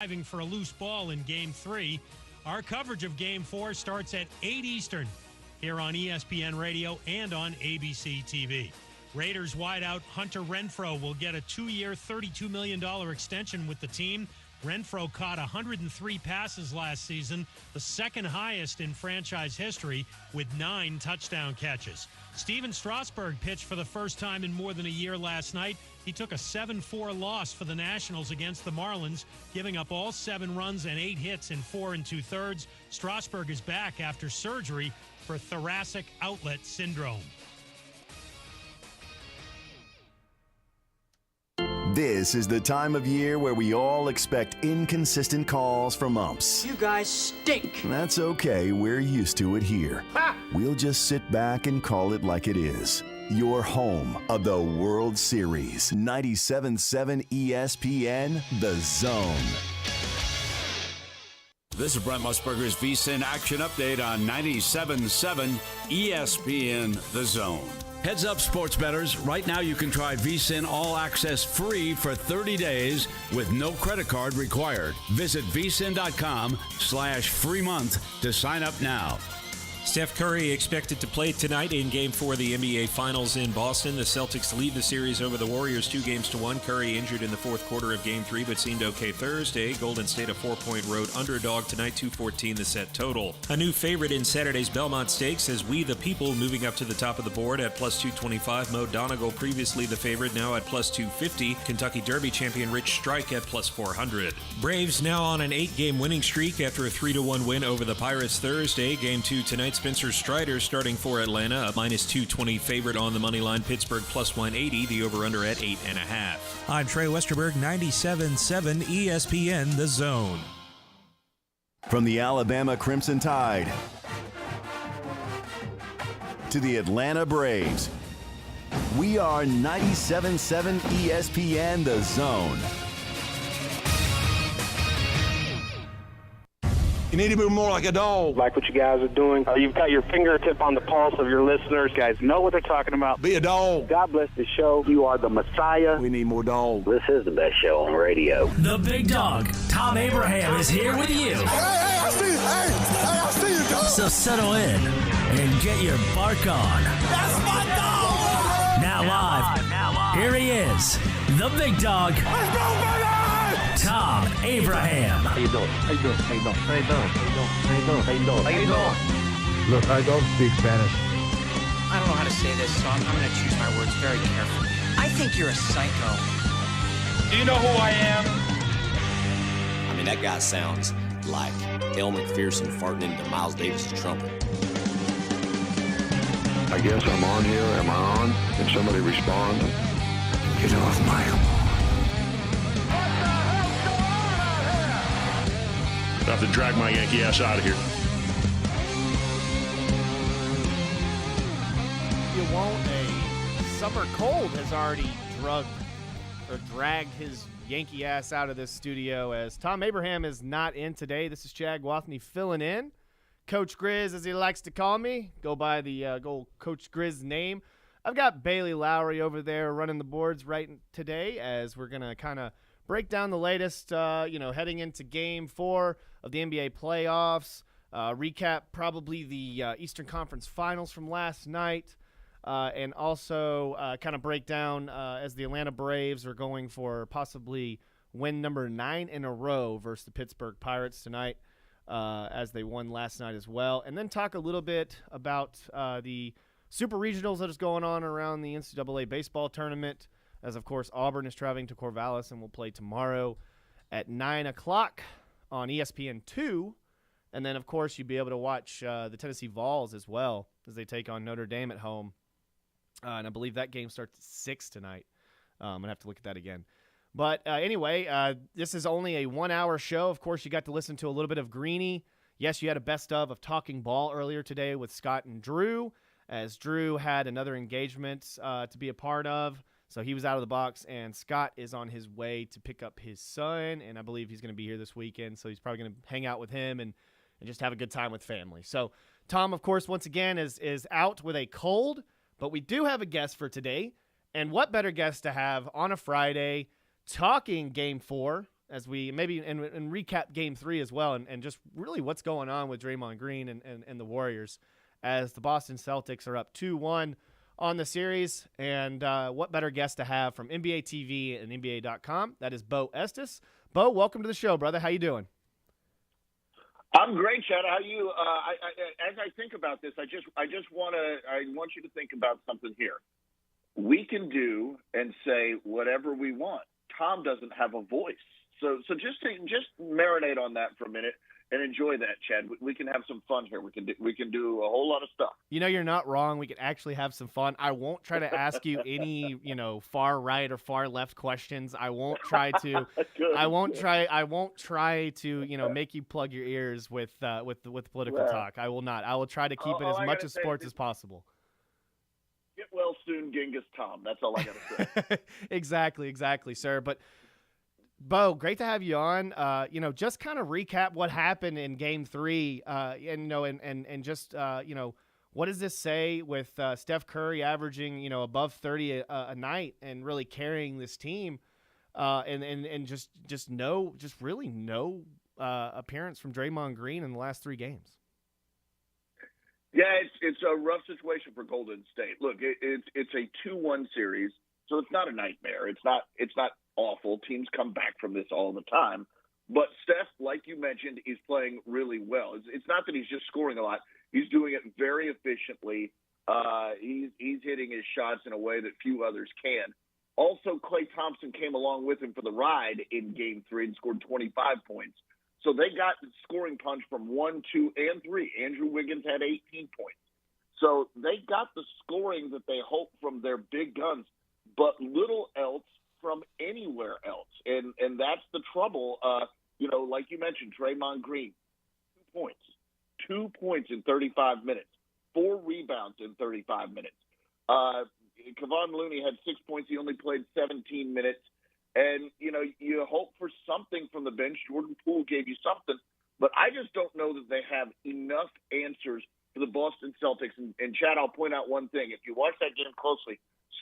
Diving for a loose ball in Game 3. Our coverage of Game 4 starts at 8 Eastern here on ESPN Radio and on ABC TV. Raiders wideout Hunter Renfrow will get a 2-year, $32 million extension with the team. Renfrow caught 103 passes last season, the second highest in franchise history, with 9 touchdown catches. Steven Strasburg pitched for the first time in more than a year last night. He took a 7-4 loss for the Nationals against the Marlins, giving up all 7 runs and 8 hits in 4 2/3. Strasburg is back after surgery for thoracic outlet syndrome. This is the time of year where we all expect inconsistent calls from umps. You guys stink. That's okay. We're used to it here. Ha! We'll just sit back and call it like it is. Your home of the World Series. 97.7 ESPN, The Zone. This is Brent Musburger's VSiN Action Update on 97.7 ESPN, The Zone. Heads up, sports bettors. Right now you can try VSiN All Access free for 30 days with no credit card required. Visit vsin.com/free month to sign up now. Steph Curry expected to play tonight in Game 4 of the NBA Finals in Boston. The Celtics lead the series over the Warriors 2-1. Curry injured in the fourth quarter of Game 3, but seemed okay Thursday. Golden State a 4-point road underdog tonight, 214 the set total. A new favorite in Saturday's Belmont Stakes is We the People, moving up to the top of the board at plus 225. Mo Donegal, previously the favorite, now at plus 250. Kentucky Derby champion Rich Strike at plus 400. Braves now on an 8-game winning streak after a 3-1 win over the Pirates Thursday. Game 2 tonight. Spencer Strider starting for Atlanta, a minus 220 favorite on the money line. Pittsburgh plus 180, the over-under at 8.5. I'm Trey Westerberg, 97.7 ESPN, The Zone. From the Alabama Crimson Tide to the Atlanta Braves, we are 97.7 ESPN, The Zone. You need to be more like a dog. Like what you guys are doing. You've got your fingertip on the pulse of your listeners. You guys know what they're talking about. Be a dog. God bless the show. You are the Messiah. We need more dogs. This is the best show on radio. The big dog, Thom Abraham, is here with you. Hey, I see you. I see you, dog. So settle in and get your bark on. That's my dog. Now live. Here he is, the big dog. Let's go, baby! Thom Abraham. How you doing? How you doing? How you doing? How you doing? How you doing? How you doing? How you doing? How you doing? Look, I don't speak Spanish. I don't know how to say this, so I'm going to choose my words very carefully. I think you're a psycho. Do you know who I am? I mean, that guy sounds like El McPherson farting into Miles Davis' trumpet. I guess I'm on here. Am I on? Can somebody respond? Get off my lawn. I have to drag my Yankee ass out of here. You won't. A summer cold has already dragged his Yankee ass out of this studio, as Thom Abraham is not in today. This is Chad Gwathney filling in. Coach Grizz, as he likes to call me, go by the Coach Grizz name. I've got Bailey Lowry over there running the boards right today, as we're going to kind of break down the latest, heading into Game 4 of the NBA playoffs, recap probably the Eastern Conference Finals from last night, and also kind of break down as the Atlanta Braves are going for possibly win number 9 in a row versus the Pittsburgh Pirates tonight, as they won last night as well. And then talk a little bit about the Super Regionals that is going on around the NCAA baseball tournament, as, of course, Auburn is traveling to Corvallis and will play tomorrow at 9 o'clock on ESPN2. And then, of course, you'll be able to watch the Tennessee Vols as well as they take on Notre Dame at home. And I believe that game starts at 6 tonight. I'm going to have to look at that again. But anyway, this is only a 1-hour show. Of course, you got to listen to a little bit of Greeny. Yes, you had a best of Talking Ball earlier today with Scott and Drew, as Drew had another engagement to be a part of. So he was out of the box, and Scott is on his way to pick up his son, and I believe he's going to be here this weekend, so he's probably going to hang out with him and just have a good time with family. So Thom, of course, once again is out with a cold, but we do have a guest for today, and what better guest to have on a Friday talking Game 4 as we maybe and recap Game 3 as well, and just really what's going on with Draymond Green and the Warriors as the Boston Celtics are up 2-1 on the series. And what better guest to have from NBA TV and NBA.com? That is Bo Estes. Bo, welcome to the show, brother. How you doing? I'm great, Chad. How are you? As I think about this, I want you to think about something here. We can do and say whatever we want. Thom doesn't have a voice, so just marinate on that for a minute and enjoy that, Chad. We can have some fun here. We can do a whole lot of stuff. You know, you're not wrong. We can actually have some fun. I won't try to ask you any, far right or far left questions. I won't try to. I won't try to, make you plug your ears with political talk. I will not. I will try to keep it as much as sports as possible. Get well soon, Genghis Thom. That's all I got to say. Exactly, sir. But Bo, great to have you on. Just kind of recap what happened in Game 3, and just what does this say with Steph Curry averaging above 30 a night and really carrying this team, and just really no appearance from Draymond Green in the last 3 games. Yeah, it's a rough situation for Golden State. Look, it's a 2-1 series, so it's not a nightmare. It's not awful. Teams come back from this all the time. But Steph, like you mentioned, is playing really well. It's not that he's just scoring a lot. He's doing it very efficiently. He's hitting his shots in a way that few others can. Also, Klay Thompson came along with him for the ride in Game 3 and scored 25 points. So they got the scoring punch from 1, 2, and 3. Andrew Wiggins had 18 points. So they got the scoring that they hoped from their big guns, but little else from anywhere else. And that's the trouble. Like you mentioned, Draymond Green, 2 points. 2 points in 35 minutes. 4 rebounds in 35 minutes. Kevon Looney had 6 points. He only played 17 minutes. And, you hope for something from the bench. Jordan Poole gave you something. But I just don't know that they have enough answers for the Boston Celtics. And Chad, I'll point out one thing. If you watch that game closely,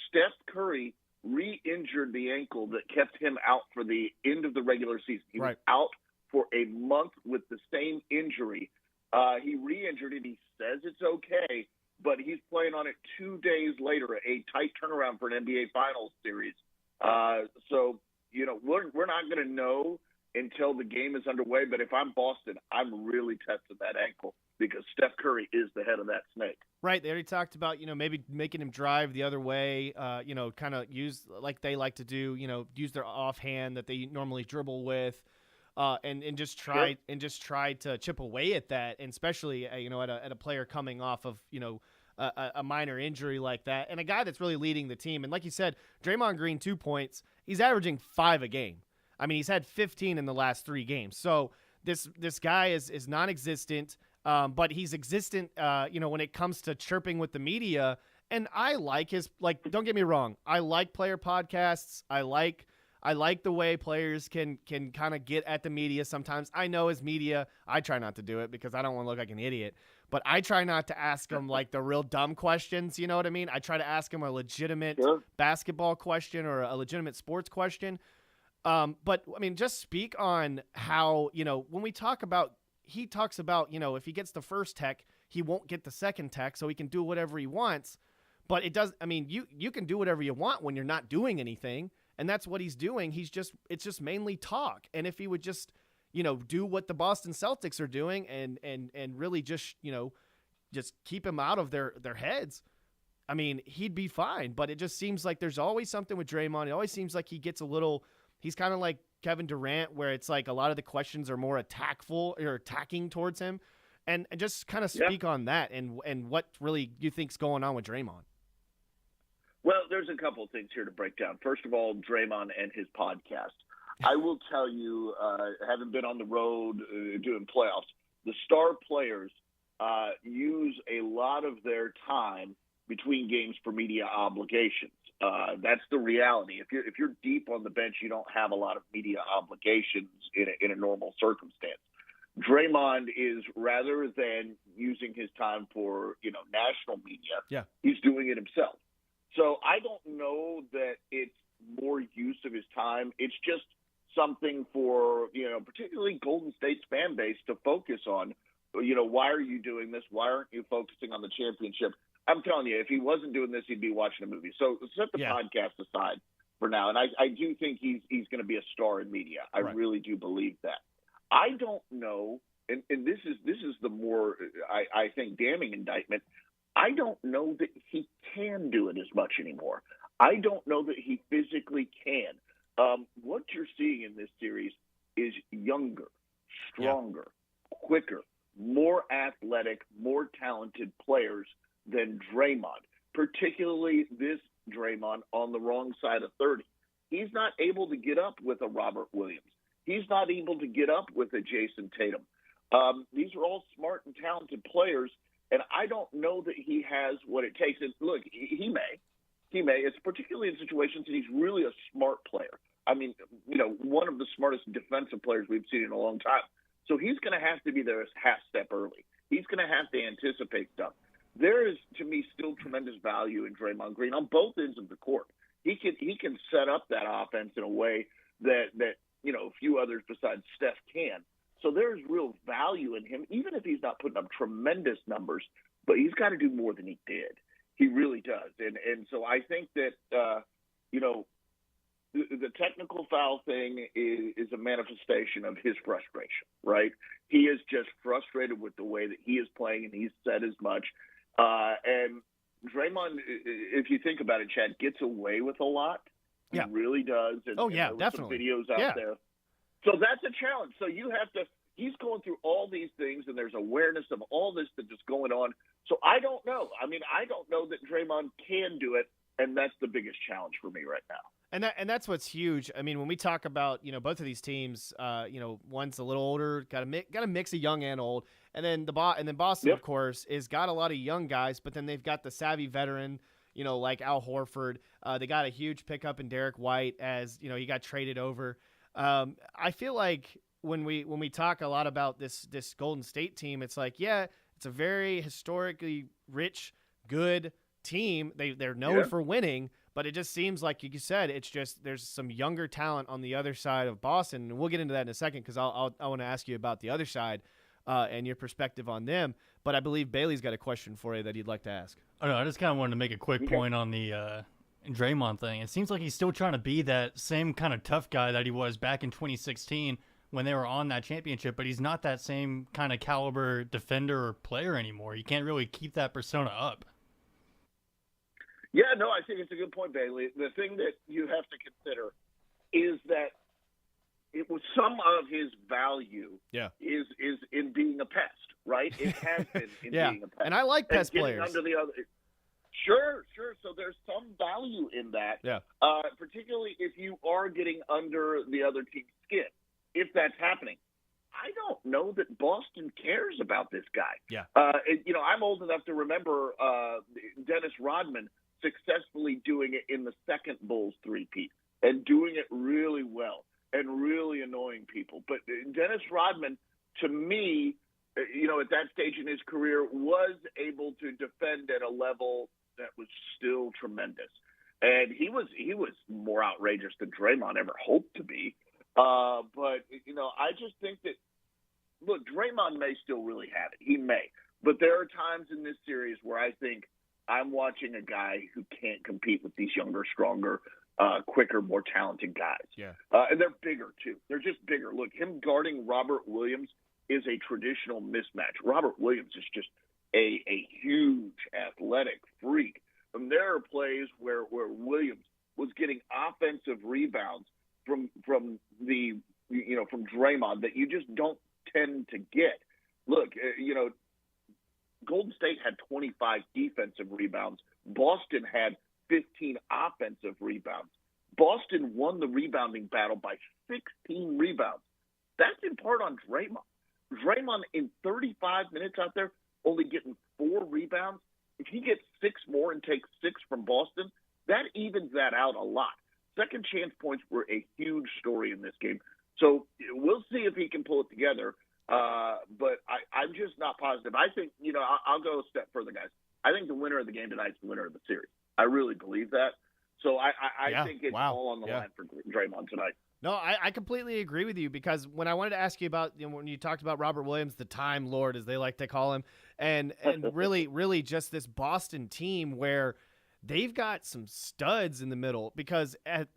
Steph Curry re-injured the ankle that kept him out for the end of the regular season. He was out for a month with the same injury. He re-injured it. He says it's okay, but he's playing on it 2 days later, a tight turnaround for an NBA Finals series. So, we're not going to know until the game is underway. But if I'm Boston, I'm really testing that ankle because Steph Curry is the head of that snake. Right. They already talked about, maybe making him drive the other way, kind of use like they like to do, use their offhand that they normally dribble with, and just try to chip away at that. And especially, at a player coming off of, a minor injury like that, and a guy that's really leading the team. And like you said, Draymond Green, 2 points. He's averaging 5 a game. I mean, he's had 15 in the last 3 games. So this guy is non-existent, but he's existent, when it comes to chirping with the media. And I like don't get me wrong, I like player podcasts. I like the way players can kind of get at the media sometimes. I know as media, I try not to do it because I don't want to look like an idiot. But I try not to ask them like the real dumb questions, you know what I mean? I try to ask them a legitimate basketball question or a legitimate sports question. But, I mean, just speak on how, when we talk about – he talks about, if he gets the first tech, he won't get the second tech, so he can do whatever he wants. But it does – I mean, you can do whatever you want when you're not doing anything, and that's what he's doing. It's just mainly talk. And if he would just – do what the Boston Celtics are doing and really just keep him out of their heads. I mean, he'd be fine, but it just seems like there's always something with Draymond. It always seems like he gets he's kind of like Kevin Durant, where it's like a lot of the questions are more attacking towards him. And just kind of speak on that and what really you think's going on with Draymond. Well, there's a couple of things here to break down. First of all, Draymond and his podcast. I will tell you, having been on the road doing playoffs, the star players use a lot of their time between games for media obligations. That's the reality. If you're deep on the bench, you don't have a lot of media obligations in a normal circumstance. Draymond is, rather than using his time for national media, he's doing it himself. So I don't know that it's more use of his time. It's just something for, particularly Golden State's fan base to focus on. Why are you doing this? Why aren't you focusing on the championship? I'm telling you, if he wasn't doing this, he'd be watching a movie. So set the podcast aside for now. And I do think he's going to be a star in media. I really do believe that. I don't know, and this is the more, I think, damning indictment. I don't know that he can do it as much anymore. I don't know that he physically can. What you're seeing in this series is younger, stronger, quicker, more athletic, more talented players than Draymond, particularly this Draymond on the wrong side of 30. He's not able to get up with a Robert Williams. He's not able to get up with a Jason Tatum. These are all smart and talented players, and I don't know that he has what it takes. And look, he may. It's particularly in situations that he's really a smart player. I mean, one of the smartest defensive players we've seen in a long time. So he's going to have to be there a half step early. He's going to have to anticipate stuff. There is, to me, still tremendous value in Draymond Green on both ends of the court. He can set up that offense in a way that a few others besides Steph can. So there's real value in him, even if he's not putting up tremendous numbers. But he's got to do more than he did. He really does. And so I think that the technical foul thing is a manifestation of his frustration, right? He is just frustrated with the way that he is playing, and he's said as much. And Draymond, if you think about it, Chad, gets away with a lot. He really does. And, there were definitely. some videos out there. So that's a challenge. So you have to – he's going through all these things, and there's awareness of all this that is going on. So I don't know. I mean, I don't know that Draymond can do it, and that's the biggest challenge for me right now. And that's what's huge. I mean, when we talk about both of these teams, one's a little older, got a mix of young and old, and then Boston, of course, is got a lot of young guys, but then they've got the savvy veteran, like Al Horford. They got a huge pickup in Derek White as he got traded over. I feel like when we talk a lot about this Golden State team, it's like it's a very historically rich, good team. They're known for winning. But it just seems like you said, it's just there's some younger talent on the other side of Boston, and we'll get into that in a second because I want to ask you about the other side and your perspective on them. But I believe Bailey's got a question for you that he'd like to ask. Oh, no, I just kind of wanted to make a quick point on the Draymond thing. It seems like he's still trying to be that same kind of tough guy that he was back in 2016 when they were on that championship, but he's not that same kind of caliber defender or player anymore. You can't really keep that persona up. Yeah, no, I think it's a good point, Bailey. The thing that you have to consider is that it was some of his value is in being a pest, right? It has been in being a pest. And I like pest players. Under the other. Sure. So there's some value in that, particularly if you are getting under the other team's skin, if that's happening. I don't know that Boston cares about this guy. Yeah. I'm old enough to remember Dennis Rodman successfully doing it in the second Bulls three-peat and doing it really well and really annoying people. But Dennis Rodman, to me, at that stage in his career, was able to defend at a level that was still tremendous. And he was more outrageous than Draymond ever hoped to be. But I just think that, look, Draymond may still really have it. He may. But there are times in this series where I think I'm watching a guy who can't compete with these younger, stronger, quicker, more talented guys. Yeah. And they're bigger, too. They're just bigger. Look, him guarding Robert Williams is a traditional mismatch. Robert Williams is just a huge athletic freak. And there are plays where Williams was getting offensive rebounds from Draymond that you just don't tend to get. Look, Golden State had 25 defensive rebounds. Boston had 15 offensive rebounds. Boston won the rebounding battle by 16 rebounds. That's in part on Draymond. Draymond, in 35 minutes out there, only getting 4 rebounds. If he gets 6 more and takes 6 from Boston, that evens that out a lot. Second chance points were a huge story in this game. So we'll see if he can pull it together. But I'm just not positive. I think, I'll go a step further, guys. I think the winner of the game tonight is the winner of the series. I really believe that. So I think it's all on the line for Draymond tonight. No, I completely agree with you, because when I wanted to ask you about, when you talked about Robert Williams, the Time Lord, as they like to call him, and really just this Boston team where they've got some studs in the middle, because at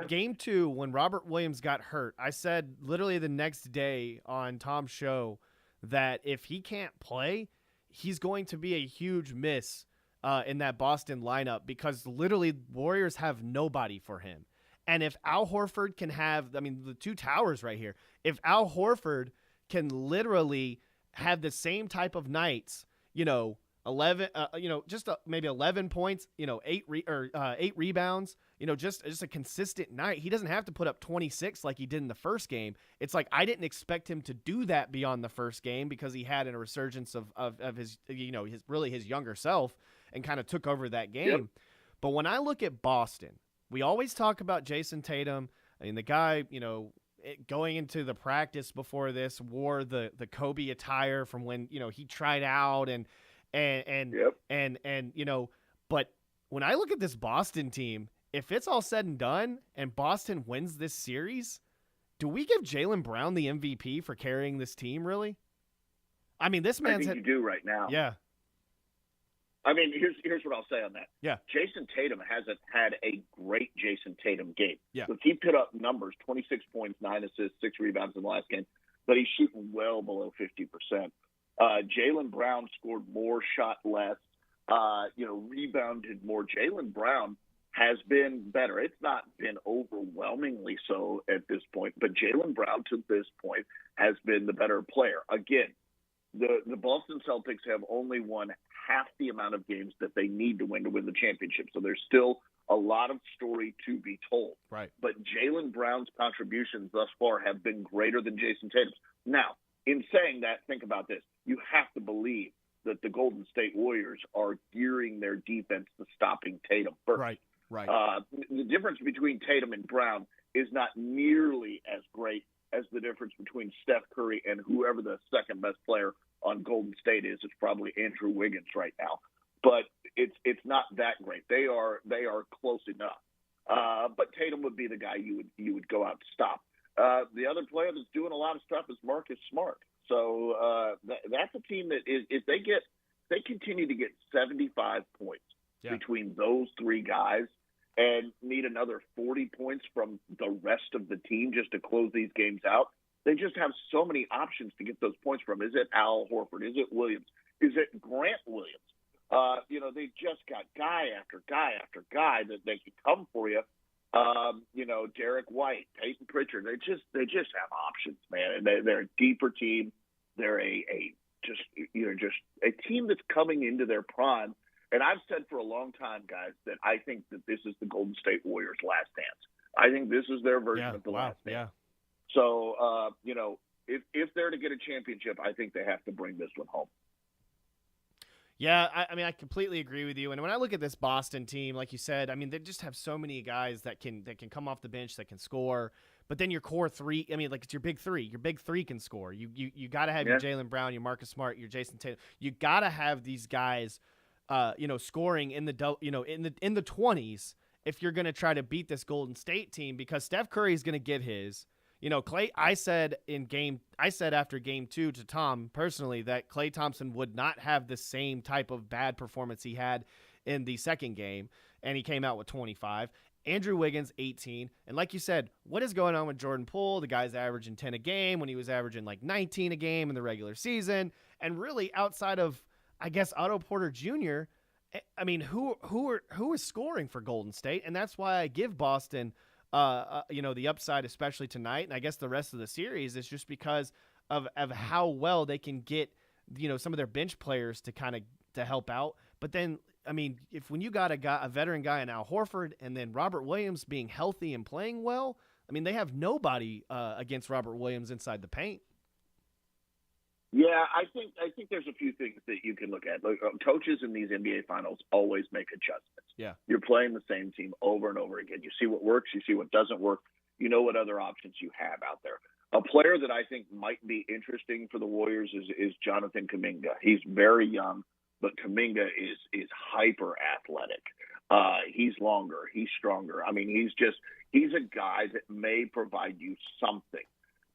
game 2, when Robert Williams got hurt, I said literally the next day on Tom's show that if he can't play, he's going to be a huge miss in that Boston lineup, because literally Warriors have nobody for him. And if Al Horford can have, the two towers right here, if Al Horford can literally have the same type of nights, 11, maybe 11 points, 8 rebounds, just a consistent night. He doesn't have to put up 26 like he did in the first game. It's like, I didn't expect him to do that beyond the first game, because he had a resurgence of his, his younger self, and kind of took over that game. Yep. But when I look at Boston, we always talk about Jason Tatum, and the guy, going into the practice before this, wore the Kobe attire from when, he tried out and but when I look at this Boston team, if it's all said and done and Boston wins this series, do we give Jaylen Brown the MVP for carrying this team, really? This man's you do right now. Yeah. Here's what I'll say on that. Yeah. Jason Tatum hasn't had a great Jason Tatum game. Yeah. Look, he put up numbers, 26 points, 9 assists, 6 rebounds in the last game, but he's shooting well below 50%. Jaylen Brown scored more, shot less, rebounded more. Jaylen Brown has been better. It's not been overwhelmingly so at this point, but Jaylen Brown to this point has been the better player. Again, the Boston Celtics have only won half the amount of games that they need to win the championship. So there's still a lot of story to be told. Right. But Jaylen Brown's contributions thus far have been greater than Jason Tatum's. Now, in saying that, think about this. You have to believe that the Golden State Warriors are gearing their defense to stopping Tatum first. Right. The difference between Tatum and Brown is not nearly as great as the difference between Steph Curry and whoever the second best player on Golden State is. It's probably Andrew Wiggins right now, but it's not that great. They are close enough. But Tatum would be the guy you would go out to stop. The other player that's doing a lot of stuff is Marcus Smart. So that's a team that if they continue to get 75 points between those three guys, and need another 40 points from the rest of the team just to close these games out, they just have so many options to get those points from. Is it Al Horford? Is it Williams? Is it Grant Williams? They just got guy after guy after guy that they can come for you. Derek White, Peyton Pritchard. They just have options, man. And they're a deeper team. They're just a team that's coming into their prime. And I've said for a long time, guys, that I think that this is the Golden State Warriors' last dance. I think this is their version of the last dance. Yeah. So, if they're to get a championship, I think they have to bring this one home. Yeah, I completely agree with you. And when I look at this Boston team, like you said, they just have so many guys that can come off the bench, that can score. But then your core three, it's your big three. Your big three can score. You got to have your Jaylen Brown, your Marcus Smart, your Jason Tatum. You got to have these guys scoring in the in the 20s if you're going to try to beat this Golden State team, because Steph Curry is going to get his. Klay. I said after game 2 to Thom personally that Klay Thompson would not have the same type of bad performance he had in the second game, and he came out with 25. Andrew Wiggins, 18. And like you said, what is going on with Jordan Poole? The guy's averaging 10 a game when he was averaging like 19 a game in the regular season. And really, outside of, I guess, Otto Porter Jr., who is scoring for Golden State? And that's why I give Boston, the upside, especially tonight, and I guess the rest of the series, is just because of how well they can get, some of their bench players to help out. But then, when you got a veteran guy in Al Horford, and then Robert Williams being healthy and playing well, they have nobody against Robert Williams inside the paint. Yeah, I think there's a few things that you can look at. Like, coaches in these NBA finals always make adjustments. Yeah. You're playing the same team over and over again. You see what works, you see what doesn't work. You know what other options you have out there. A player that I think might be interesting for the Warriors is Jonathan Kuminga. He's very young, but Kuminga is hyper athletic. He's longer. He's stronger. I mean, he's a guy that may provide you something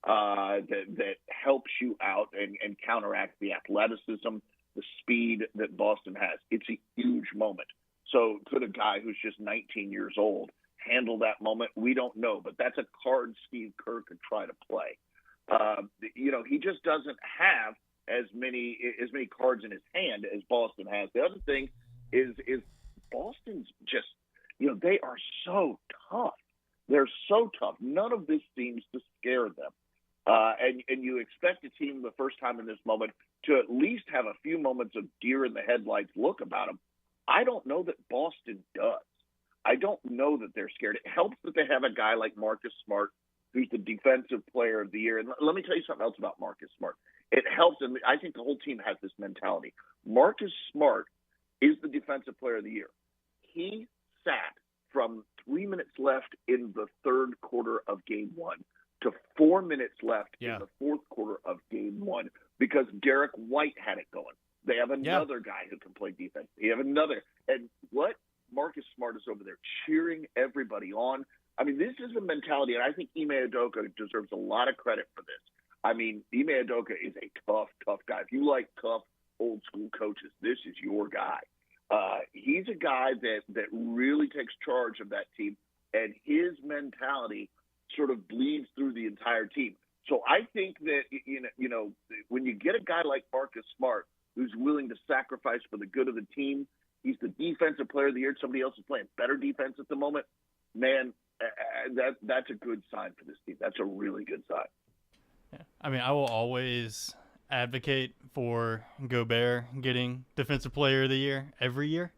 that helps you out and counteracts the athleticism, the speed that Boston has. It's a huge moment. So could a guy who's just 19 years old handle that moment? We don't know, but that's a card Steve Kerr could try to play. He just doesn't have as many cards in his hand as Boston has. The other thing is Boston's just, they are so tough. They're so tough. None of this seems to scare them. And you expect a team the first time in this moment to at least have a few moments of deer in the headlights look about them. I don't know that Boston does. I don't know that they're scared. It helps that they have a guy like Marcus Smart, who's the defensive player of the year. And let me tell you something else about Marcus Smart. It helps, and I think the whole team has this mentality. Marcus Smart is the defensive player of the year. He sat from 3 minutes left in the third quarter of game one to 4 minutes left in the fourth quarter of game one because Derek White had it going. They have another guy who can play defense. They have another. And what Marcus Smart is over there cheering everybody on. I mean, this is a mentality, and I think Ime Udoka deserves a lot of credit for this. I mean, Ime Udoka is a tough, tough guy. If you like tough, old-school coaches, this is your guy. He's a guy that really takes charge of that team, and his mentality sort of bleeds through the entire team. So I think that, when you get a guy like Marcus Smart who's willing to sacrifice for the good of the team, he's the defensive player of the year. Somebody else is playing better defense at the moment. Man, that's a good sign for this team. That's a really good sign. Yeah. I mean, I will always advocate for Gobert getting Defensive Player of the Year every year.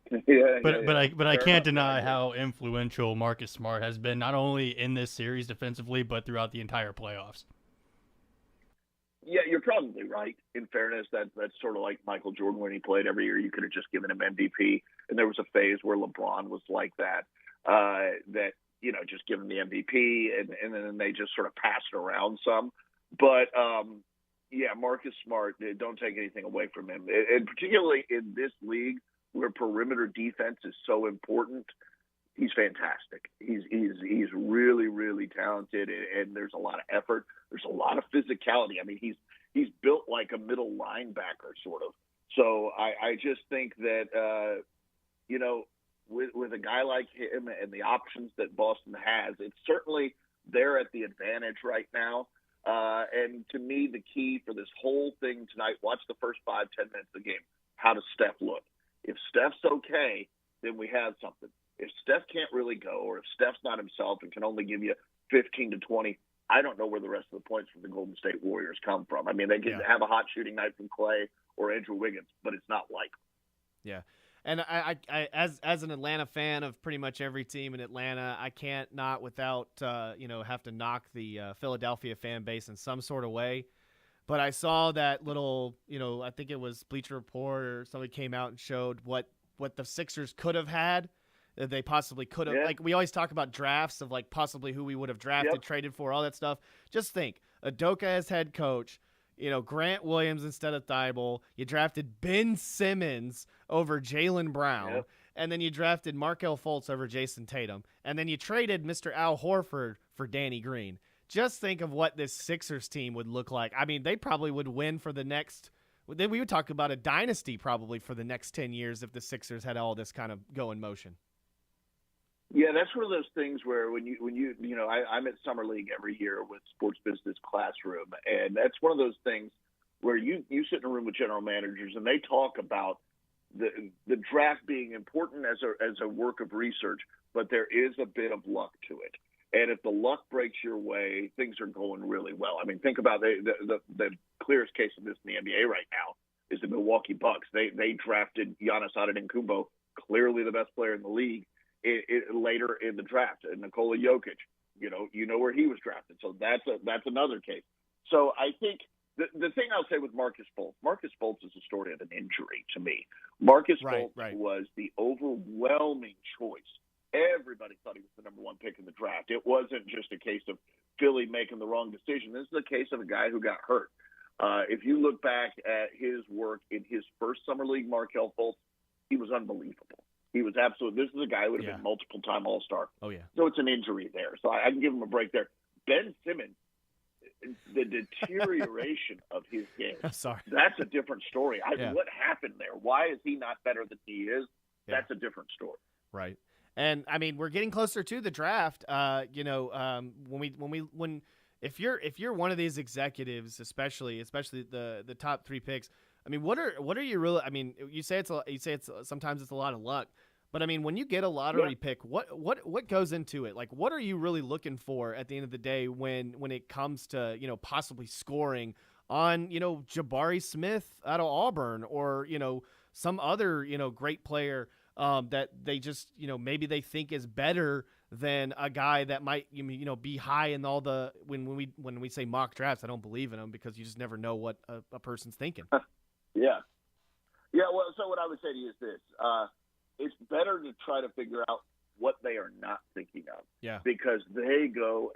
But I can't deny how influential Marcus Smart has been, not only in this series defensively, but throughout the entire playoffs. Yeah, you're probably right. In fairness, that's sort of like Michael Jordan when he played every year. You could have just given him MVP, and there was a phase where LeBron was like that. Just give him the MVP, and then they just sort of passed it around some. But Marcus Smart, don't take anything away from him, and particularly in this league where perimeter defense is so important. He's fantastic. He's really, really talented, and there's a lot of effort. There's a lot of physicality. I mean, he's built like a middle linebacker, sort of. So I just think that, with a guy like him and the options that Boston has, it's certainly they're at the advantage right now. And to me, the key for this whole thing tonight, watch the first 5-10 minutes of the game. How does Steph look? If Steph's okay, then we have something. If Steph can't really go, or if Steph's not himself and can only give you 15 to 20, I don't know where the rest of the points from the Golden State Warriors come from. I mean, they can have a hot shooting night from Clay or Andrew Wiggins, but it's not likely. Yeah. And I as an Atlanta fan of pretty much every team in Atlanta, I can't not without have to knock the Philadelphia fan base in some sort of way. But I saw that little, I think it was Bleacher Report or somebody came out and showed what the Sixers could have had. They possibly could have. Like, we always talk about drafts of, like, possibly who we would have drafted, traded for, all that stuff. Just think, Udoka as head coach, Grant Williams instead of Thibault. You drafted Ben Simmons over Jaylen Brown. And then you drafted Markelle Fultz over Jason Tatum. And then you traded Mr. Al Horford for Danny Green. Just think of what this Sixers team would look like. I mean, they probably would win for the next – then we would talk about a dynasty probably for the next 10 years if the Sixers had all this kind of go in motion. Yeah, that's one of those things where I'm at Summer League every year with Sports Business Classroom, and that's one of those things where you sit in a room with general managers and they talk about the draft being important as a work of research, but there is a bit of luck to it. And if the luck breaks your way, things are going really well. I mean, think about the clearest case of this in the NBA right now is the Milwaukee Bucks. They drafted Giannis Antetokounmpo, clearly the best player in the league, later in the draft, and Nikola Jokic, you know where he was drafted. So that's another case. So I think the thing I'll say with Marcus Fultz is a story of an injury to me. Marcus Fultz was the overwhelming choice. Everybody thought he was the number one pick in the draft. It wasn't just a case of Philly making the wrong decision. This is a case of a guy who got hurt. If you look back at his work in his first Summer League, Markelle Fultz, he was unbelievable. He was absolutely. This is a guy who would have been multiple-time All-Star. Oh yeah. So it's an injury there. So I can give him a break there. Ben Simmons, the deterioration of his game. Sorry. That's a different story. What happened there? Why is he not better than he is? Yeah. That's a different story. Right. And I mean, we're getting closer to the draft. If you're one of these executives, especially the top 3 picks, I mean, what are you really? I mean, you say it's sometimes it's a lot of luck, but I mean, when you get a lottery pick, what goes into it? Like, what are you really looking for at the end of the day when it comes to possibly scoring on Jabari Smith out of Auburn or some other great player that they just maybe they think is better than a guy that might be high in all the when we say mock drafts. I don't believe in them because you just never know what a person's thinking. Yeah. Well, so what I would say to you is this: it's better to try to figure out what they are not thinking of. Yeah. Because they go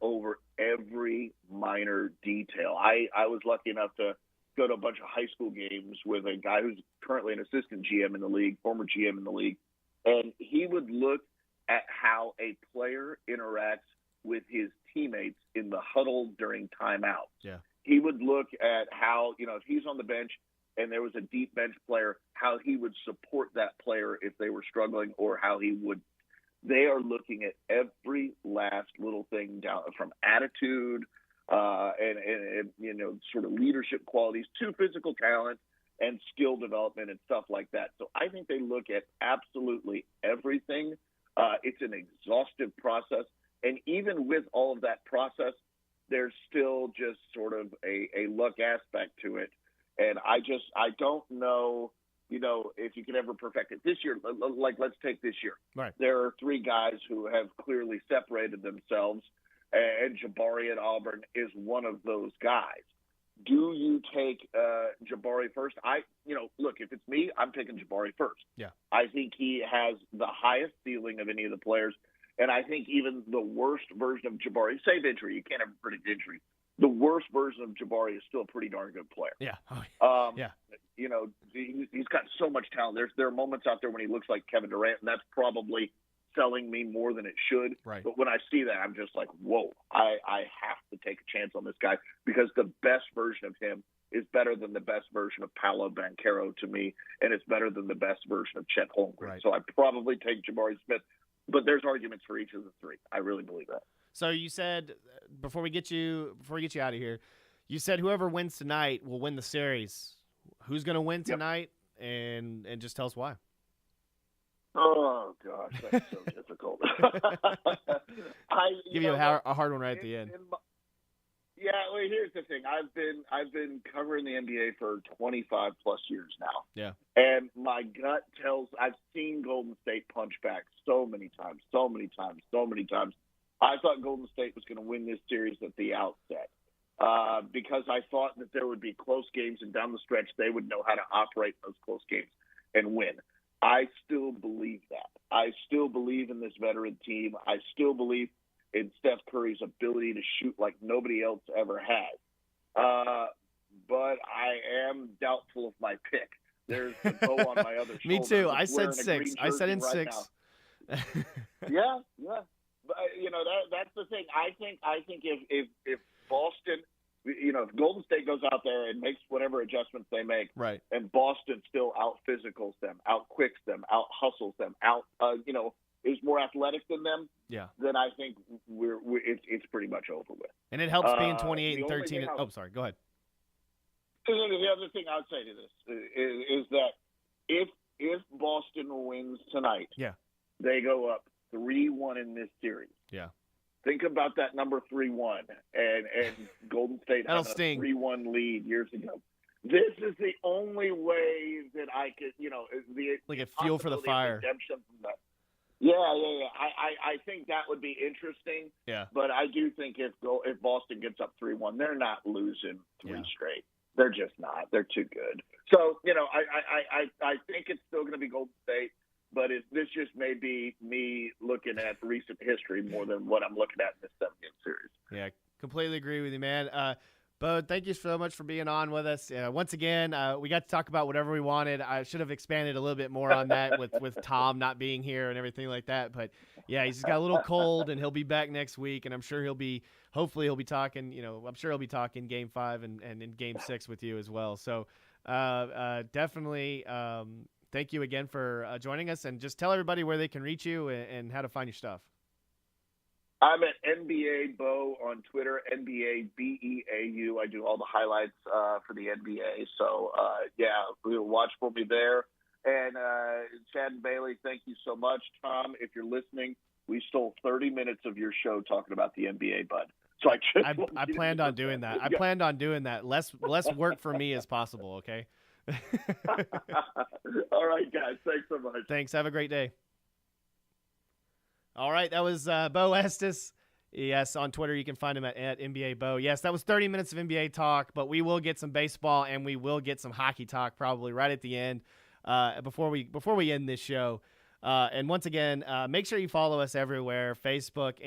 over every minor detail. I was lucky enough to go to a bunch of high school games with a guy who's currently an assistant GM in the league, former GM in the league, and he would look at how a player interacts with his teammates in the huddle during timeout. Yeah. He would look at how, if he's on the bench and there was a deep bench player, how he would support that player if they were struggling or how he would. They are looking at every last little thing down from attitude and sort of leadership qualities to physical talent and skill development and stuff like that. So I think they look at absolutely everything. It's an exhaustive process. And even with all of that process, there's still just sort of a luck aspect to it. And I don't know, if you can ever perfect it. This year, like let's take this year. Right. There are 3 guys who have clearly separated themselves, and Jabari at Auburn is one of those guys. Do you take Jabari first? Look, if it's me, I'm taking Jabari first. Yeah. I think he has the highest ceiling of any of the players, and I think even the worst version of Jabari, save injury, you can't ever predict injury. The worst version of Jabari is still a pretty darn good player. Yeah. Yeah. He's got so much talent. There are moments out there when he looks like Kevin Durant, and that's probably selling me more than it should. Right. But when I see that, I'm just like, whoa, I have to take a chance on this guy because the best version of him is better than the best version of Paolo Banchero to me, and it's better than the best version of Chet Holmgren. Right. So I'd probably take Jabari Smith, but there's arguments for each of the 3. I really believe that. So you said before we get you out of here, you said whoever wins tonight will win the series. Who's going to win tonight? Yep. And just tell us why. Oh gosh, that's so difficult. Give you a hard one right at the end. Well, here's the thing. I've been covering the NBA for 25 plus years now. Yeah. And my gut tells I've seen Golden State punch back so many times. I thought Golden State was going to win this series at the outset because I thought that there would be close games, and down the stretch they would know how to operate those close games and win. I still believe that. I still believe in this veteran team. I still believe in Steph Curry's ability to shoot like nobody else ever has. But I am doubtful of my pick. There's the bow on my other shoulder. Me too. I said 6. I said in 6. Yeah. But, that's the thing. I think if Boston, if Golden State goes out there and makes whatever adjustments they make, right, and Boston still out-physicals them, out-quicks them, out-hustles them, is more athletic than them, then I think it's pretty much over with. And it helps being 28 and 13. Sorry. Go ahead. The other thing I'd say to this is that if Boston wins tonight, they go up 3-1 in this series. Yeah. Think about that number 3-1 and Golden State had a sting. 3-1 lead years ago. This is the only way that I could, like a fuel for the fire. Redemption from that. Yeah. I think that would be interesting. Yeah. But I do think if Boston gets up 3-1, they're not losing 3 straight. They're just not. They're too good. So, I think it's still going to be Golden State. But this just may be me looking at recent history more than what I'm looking at in this 7-game series. Yeah, completely agree with you, man. Bo, thank you so much for being on with us. Once again, we got to talk about whatever we wanted. I should have expanded a little bit more on that with Thom not being here and everything like that. But, yeah, he's just got a little cold, and he'll be back next week, and I'm sure hopefully he'll be talking, I'm sure he'll be talking Game 5 and in Game 6 with you as well. So definitely thank you again for joining us, and just tell everybody where they can reach you and how to find your stuff. I'm at NBA Bo on Twitter, NBA BEAU. I do all the highlights for the NBA. So, watch for me there. And Chad and Bailey, thank you so much. Thom, if you're listening, we stole 30 minutes of your show talking about the NBA, bud. So I planned on doing that. I planned on doing that. Less work for me as possible, okay? All right, guys. Thanks so much. Thanks. Have a great day. All right, that was Bo Estes. Yes, on Twitter you can find him at NBA Bo. Yes, that was 30 minutes of NBA talk, but we will get some baseball and we will get some hockey talk probably right at the end before we end this show. And once again, make sure you follow us everywhere: Facebook,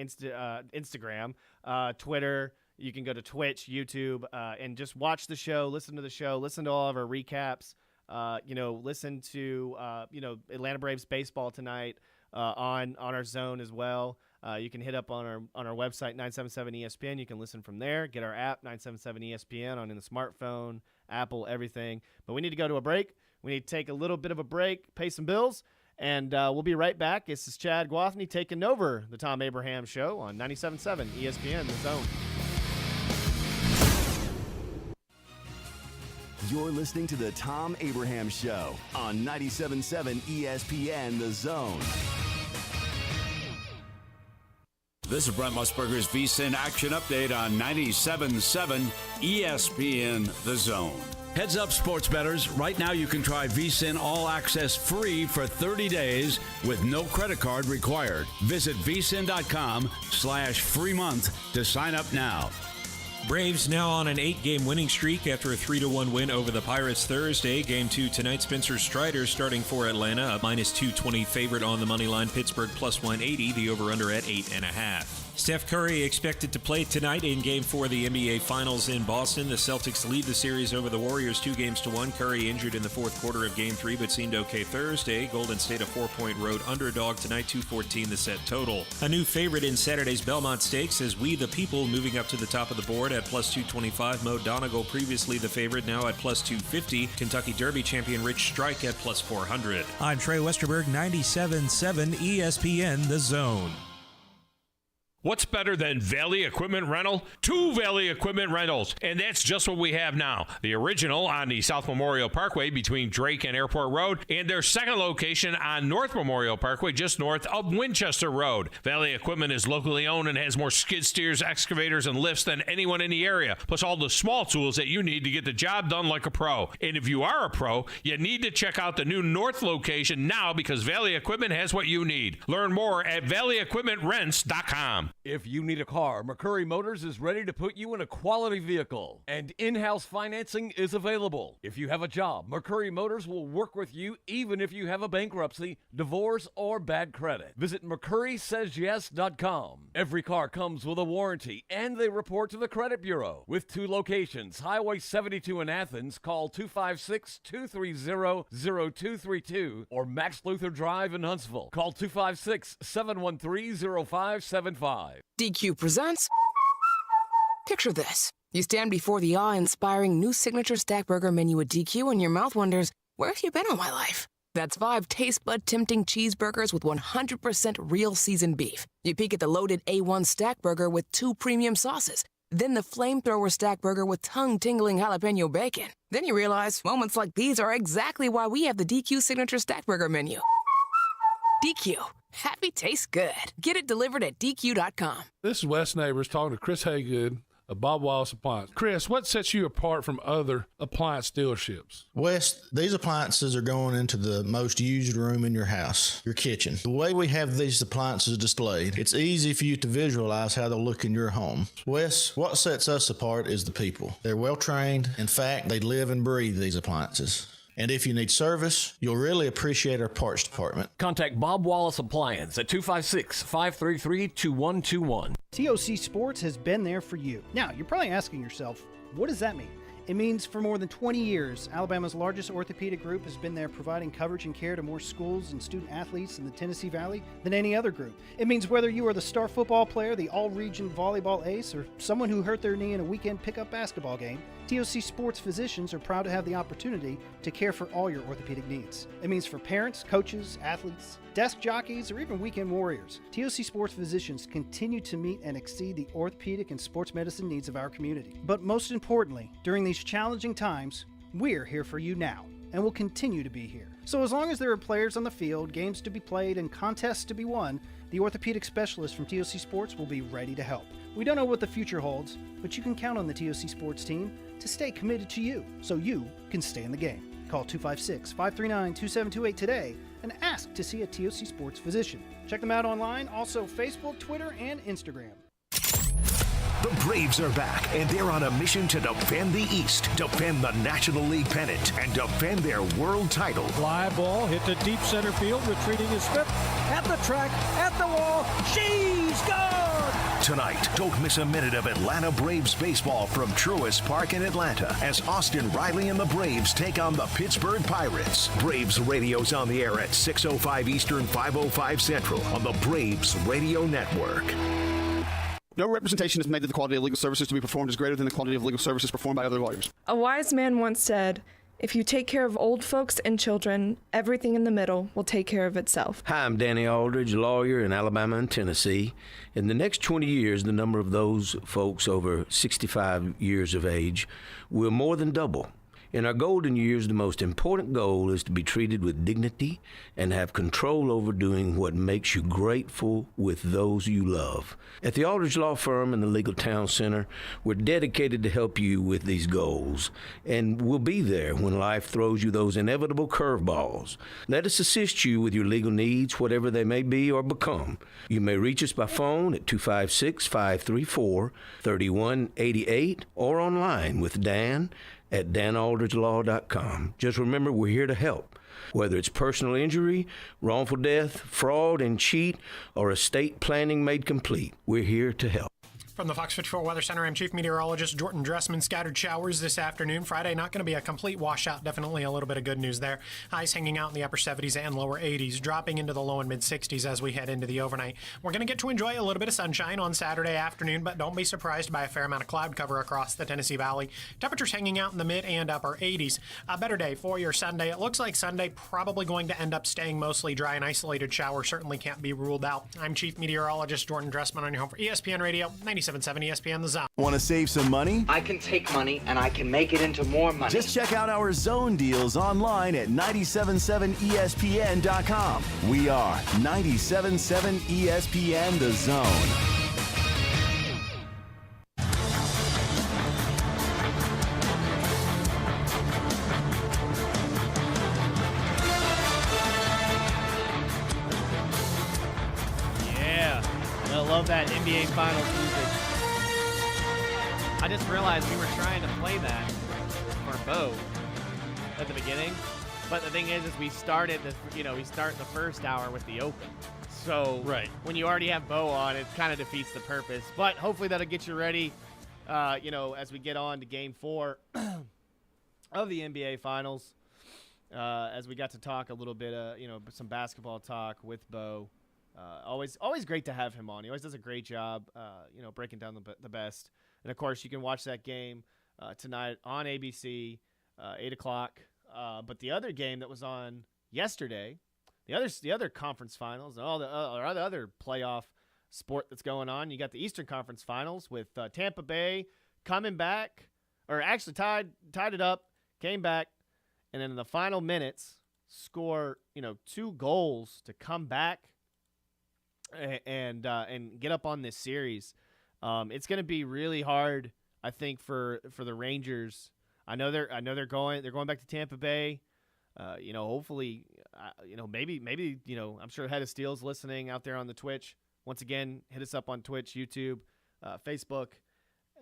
Instagram, Twitter. You can go to Twitch, YouTube, and just watch the show, listen to the show, listen to all of our recaps. Listen to Atlanta Braves baseball tonight. On our zone as well. You can hit up on our website 977 ESPN. You can listen from there. Get our app 977 ESPN on the smartphone, Apple, everything. But we need to go to a break. We need to take a little bit of a break, pay some bills, and we'll be right back. This is Chad Gwathney taking over the Thom Abraham Show on 977 ESPN, the Zone. You're listening to the Thom Abraham Show on 97.7 ESPN, The Zone. This is Brent Musburger's VSiN Action Update on 97.7 ESPN, The Zone. Heads up, sports bettors. Right now you can try VSiN All Access free for 30 days with no credit card required. Visit vsin.com/free month to sign up now. Braves now on an 8-game winning streak after a 3-1 win over the Pirates Thursday. Game 2 tonight, Spencer Strider starting for Atlanta, a -220 favorite on the money line. Pittsburgh +180, the over-under at 8.5. Steph Curry expected to play tonight in Game 4 of the NBA Finals in Boston. The Celtics lead the series over the Warriors 2-1. Curry injured in the fourth quarter of Game 3, but seemed okay Thursday. Golden State a 4-point road underdog tonight, 214 the set total. A new favorite in Saturday's Belmont Stakes is We the People, moving up to the top of the board at +225. Mo Donegal, previously the favorite, now at +250. Kentucky Derby champion Rich Strike at +400. I'm Trey Westerberg, 97.7 ESPN, The Zone. What's better than Valley Equipment Rental? 2 Valley Equipment Rentals, and that's just what we have now. The original on the South Memorial Parkway between Drake and Airport Road, and their second location on North Memorial Parkway just north of Winchester Road. Valley Equipment is locally owned and has more skid steers, excavators, and lifts than anyone in the area, plus all the small tools that you need to get the job done like a pro. And if you are a pro, you need to check out the new North location now because Valley Equipment has what you need. Learn more at valleyequipmentrents.com. If you need a car, McCurry Motors is ready to put you in a quality vehicle, and in-house financing is available. If you have a job, McCurry Motors will work with you even if you have a bankruptcy, divorce, or bad credit. Visit McCurrySaysYes.com. Every car comes with a warranty, and they report to the credit bureau. With 2 locations, Highway 72 in Athens, call 256-230-0232, or Max Luther Drive in Huntsville. Call 256-713-0575. DQ presents. Picture this. You stand before the awe-inspiring new signature stack burger menu at DQ and your mouth wonders, where have you been all my life? That's 5 taste bud tempting cheeseburgers with 100% real seasoned beef. You peek at the loaded A1 stack burger with 2 premium sauces. Then the flamethrower stack burger with tongue-tingling jalapeno bacon. Then you realize moments like these are exactly why we have the DQ signature stack burger menu. DQ. Happy tastes good. Get it delivered at DQ.com. This is Wes Neighbors talking to Chris Haygood of Bob Wallace Appliance. Chris, what sets you apart from other appliance dealerships? Wes, these appliances are going into the most used room in your house, your kitchen. The way we have these appliances displayed, it's easy for you to visualize how they'll look in your home. Wes, what sets us apart is the people. They're well trained. In fact, they live and breathe these appliances. And if you need service, you'll really appreciate our parts department. Contact Bob Wallace Appliance at 256-533-2121. TOC Sports has been there for you. Now, you're probably asking yourself, What does that mean? It means for more than 20 years, Alabama's largest orthopedic group has been there providing coverage and care to more schools and student athletes in the Tennessee Valley than any other group. It means whether you are the star football player, the all-region volleyball ace, or someone who hurt their knee in a weekend pickup basketball game, TOC Sports physicians are proud to have the opportunity to care for all your orthopedic needs. It means for parents, coaches, athletes, desk jockeys, or even weekend warriors, TOC Sports physicians continue to meet and exceed the orthopedic and sports medicine needs of our community. But most importantly, during these challenging times, we're here for you now, and will continue to be here. So as long as there are players on the field, games to be played, and contests to be won, the orthopedic specialists from TOC Sports will be ready to help. We don't know what the future holds, but you can count on the TOC Sports team to stay committed to you, so you can stay in the game. Call 256-539-2728 today and ask to see a TOC Sports physician. Check them out online, also Facebook, Twitter, and Instagram. The Braves are back, and they're on a mission to defend the East, defend the National League pennant, and defend their world title. Fly ball hit to deep center field, retreating is Smith. At the track, at the wall, she's gone! Tonight, don't miss a minute of Atlanta Braves baseball from Truist Park in Atlanta as Austin Riley and the Braves take on the Pittsburgh Pirates. Braves Radio's on the air at 6:05 Eastern, 5:05 Central on the Braves Radio Network. No representation is made that the quality of legal services to be performed is greater than the quality of legal services performed by other lawyers. A wise man once said, if you take care of old folks and children, everything in the middle will take care of itself. Hi, I'm Danny Aldridge, lawyer in Alabama and Tennessee. In the next 20 years, the number of those folks over 65 years of age will more than double. In our golden years, the most important goal is to be treated with dignity and have control over doing what makes you grateful with those you love. At the Aldridge Law Firm and the Legal Town Center, we're dedicated to help you with these goals, and we'll be there when life throws you those inevitable curveballs. Let us assist you with your legal needs, whatever they may be or become. You may reach us by phone at 256-534-3188 or online with Dan at danaldridgelaw.com. Just remember, we're here to help. Whether it's personal injury, wrongful death, fraud and cheat, or estate planning made complete, we're here to help. From the Fox 54 Weather Center, I'm Chief Meteorologist Jordan Dressman. Scattered showers this afternoon. Friday, not going to be a complete washout. Definitely a little bit of good news there. Highs hanging out in the upper 70s and lower 80s, dropping into the low and mid 60s as we head into the overnight. We're going to get to enjoy a little bit of sunshine on Saturday afternoon, but don't be surprised by a fair amount of cloud cover across the Tennessee Valley. Temperatures hanging out in the mid and upper 80s. A better day for your Sunday. It looks like Sunday probably going to end up staying mostly dry. An isolated shower certainly can't be ruled out. I'm Chief Meteorologist Jordan Dressman on your home for ESPN Radio, 97.7 ESPN The Zone. Want to save some money? I can take money and I can make it into more money. Just check out our zone deals online at 977ESPN.com. We are 97.7 ESPN The Zone. Yeah, I love that NBA Finals music. I just realized we were trying to play that for Bo at the beginning, but the thing is we started this, we start the first hour with the open. So when you already have Bo on, it kind of defeats the purpose. But hopefully that'll get you ready, as we get on to Game 4 of the NBA Finals. As we got to talk a little bit, some basketball talk with Bo. Always great to have him on. He always does a great job, breaking down the best. And, of course, you can watch that game tonight on ABC, 8 o'clock. But the other game that was on yesterday, the other conference finals, and all the other playoff sport that's going on, you got the Eastern Conference Finals with Tampa Bay coming back, or actually tied it up, came back, and then in the final minutes score 2 goals to come back and get up on this series. It's going to be really hard, I think, for the Rangers. I know they're going back to Tampa Bay. Hopefully, maybe I'm sure Head of Steel's listening out there on the Twitch. Once again, hit us up on Twitch, YouTube, Facebook,